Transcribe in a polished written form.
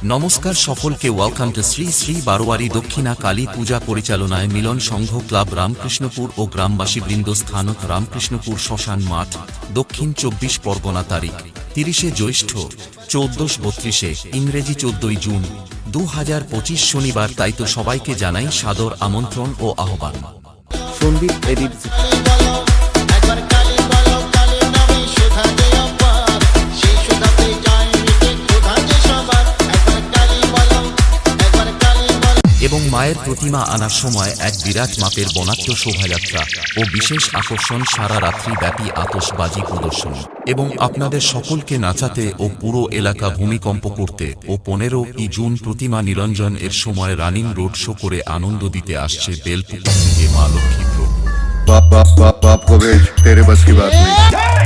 নমস্কার সকলকে, welcome to Shri Shri বারোয়ারি দক্ষিণা কালী পূজা পরিচালনায় মিলন সংঘ ক্লাব রামকৃষ্ণপুর ও গ্রামবাসীবৃন্দ স্থানত রামকৃষ্ণপুর শ্মশান মাঠ, দক্ষিণ 24 পরগনা। তারিখ 30শে জ্যৈষ্ঠ 1432, ইংরেজি 14ই জুন 2025 শনিবার। তাই তো সবাইকে জানাই সাদর আমন্ত্রণ ও আহ্বান। সন্দীপ এডিট। এবং মায়ের প্রতিমা আনার সময় এক বিরাট মাপের বনাট্য শোভাযাত্রা ও বিশেষ আকর্ষণ সারা রাত্রি ব্যাপী আতশবাজি প্রদর্শনী এবং আপনাদের সকলকে নাচাতে ও পুরো এলাকা ভূমিকম্প করতে ও 15ই জুন প্রতিমা নিরঞ্জন এর সময় রানিং রোড শো করে আনন্দ দিতে আসছে বেলপুকুর থেকে মা লক্ষ্মী প্রভু। बाप को भेज, तेरे बस की बात नहीं।